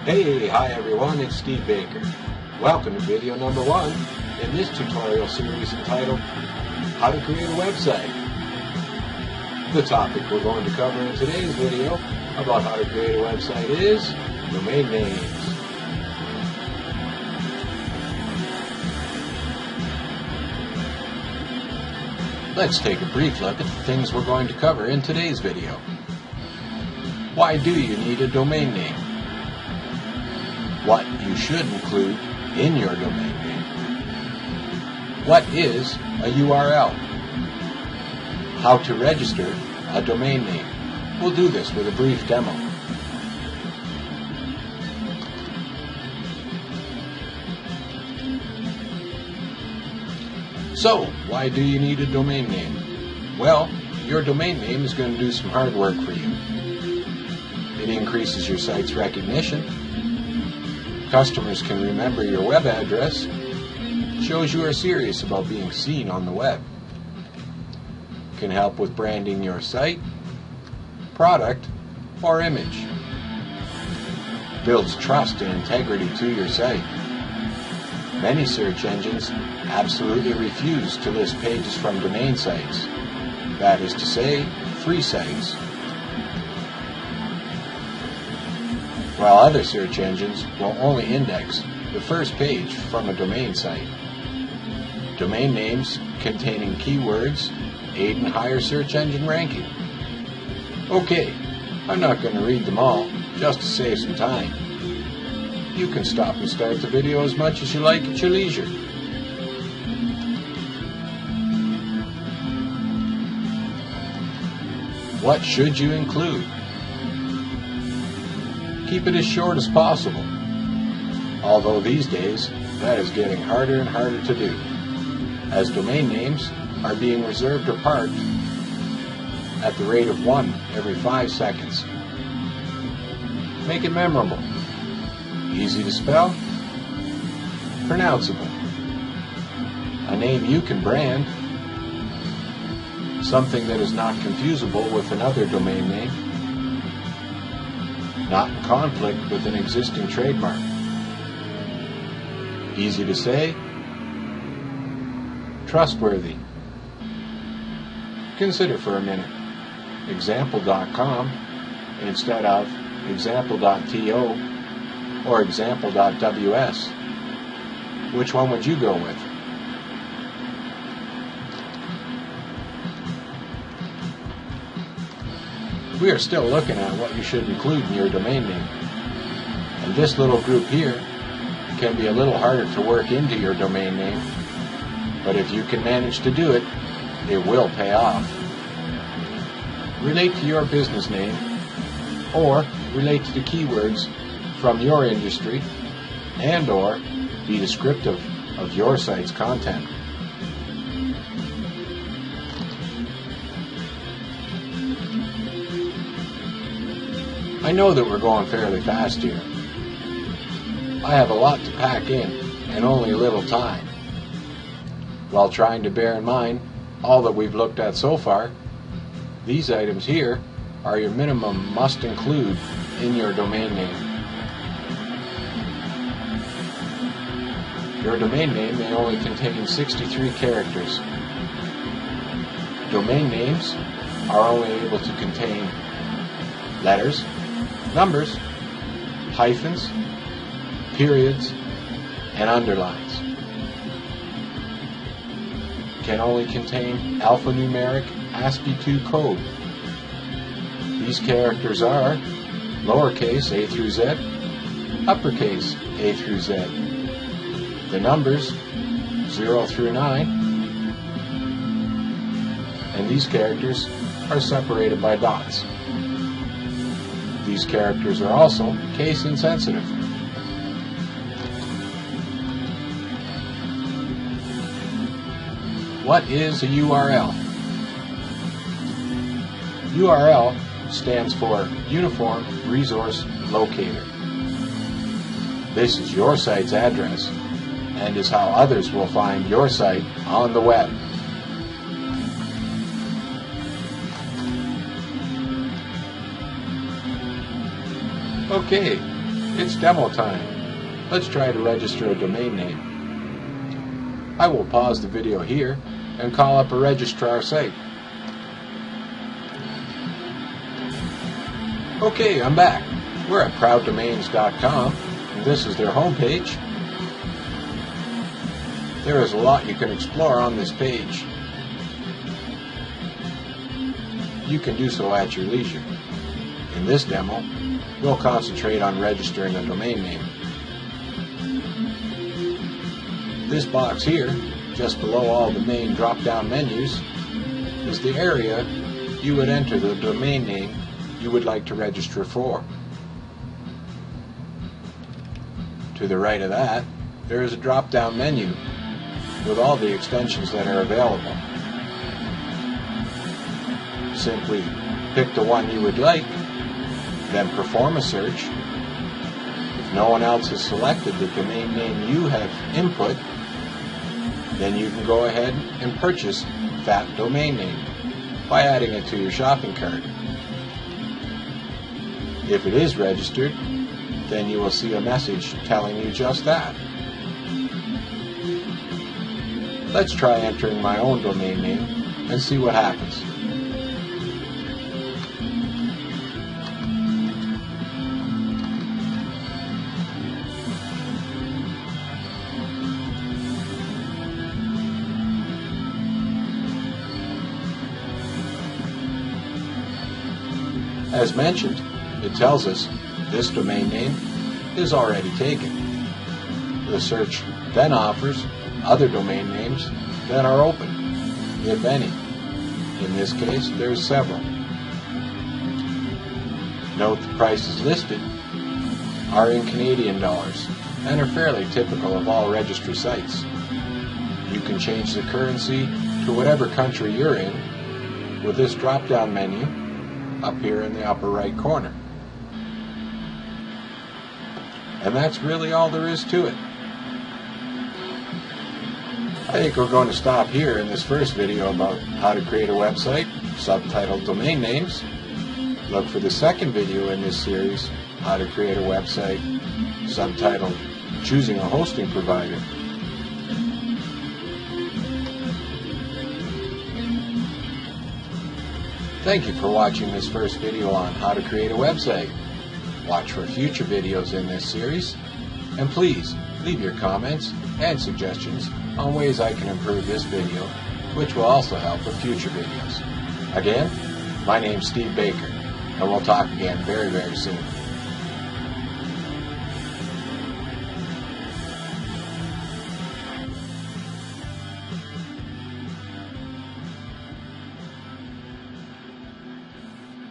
Hey, hi everyone, it's Steve Baker. Welcome to video number 1 in this tutorial series entitled How to Create a Website. The topic we're going to cover in today's video about how to create a website is domain names. Let's take a brief look at the things we're going to cover in today's video. Why do you need a domain name? What you should include in your domain name. What is a URL? How to register a domain name. We'll do this with a brief demo. So, why do you need a domain name? Well, your domain name is going to do some hard work for you. It increases your site's recognition. Customers can remember your web address, shows you are serious about being seen on the web. Can help with branding your site, product, or image. Builds trust and integrity to your site. Many search engines absolutely refuse to list pages from domain sites. That is to say, free sites. While other search engines will only index the first page from a domain site. Domain names containing keywords aid in higher search engine ranking. Okay, I'm not going to read them all, just to save some time. You can stop and start the video as much as you like at your leisure. What should you include? Keep it as short as possible, although these days that is getting harder and harder to do, as domain names are being reserved or parked at the rate of 1 every 5 seconds. Make it memorable, easy to spell, pronounceable, a name you can brand, something that is not confusable with another domain name, not in conflict with an existing trademark. Easy to say, trustworthy. Consider for a minute example.com instead of example.to or example.ws. Which one would you go with? We are still looking at what you should include in your domain name. And this little group here can be a little harder to work into your domain name, but if you can manage to do it, it will pay off. Relate to your business name, or relate to the keywords from your industry, and or be descriptive of your site's content. I know that we're going fairly fast here. I have a lot to pack in and only a little time. While trying to bear in mind all that we've looked at so far, these items here are your minimum must include in your domain name. Your domain name may only contain 63 characters. Domain names are only able to contain letters, numbers, hyphens, periods, and underlines. Can only contain alphanumeric ASCII2 code. These characters are lowercase a through z, uppercase a through z. The numbers 0 through 9, and these characters are separated by dots. These characters are also case insensitive. What is a URL? URL stands for Uniform Resource Locator. This is your site's address and is how others will find your site on the web. Okay, It's demo time. Let's try to register a domain name. I will pause the video here and call up a registrar site. Okay, I'm back. We're at prouddomains.com, and this is their homepage. There is a lot you can explore on this page. You can do so at your leisure. In this demo, we'll concentrate on registering a domain name. This box here, just below all the main drop-down menus, is the area you would enter the domain name you would like to register for. To the right of that, there is a drop-down menu with all the extensions that are available. Simply pick the one you would like, then perform a search. If no one else has selected the domain name you have input, then you can go ahead and purchase that domain name by adding it to your shopping cart. If it is registered, then you will see a message telling you just that. Let's try entering my own domain name and see what happens. As mentioned, it tells us this domain name is already taken. The search then offers other domain names that are open, if any. In this case, there's several. Note the prices listed are in Canadian dollars and are fairly typical of all registry sites. You can change the currency to whatever country you're in with this drop-down menu up here in the upper right corner. And that's really all there is to it. I think we're going to stop here in this first video about how to create a website, subtitled Domain Names. Look for the second video in this series, how to create a website, subtitled Choosing a Hosting Provider. Thank you for watching this first video on how to create a website. Watch for future videos in this series, and please leave your comments and suggestions on ways I can improve this video, which will also help with future videos. Again, my name's Steve Baker, and we'll talk again very, very soon.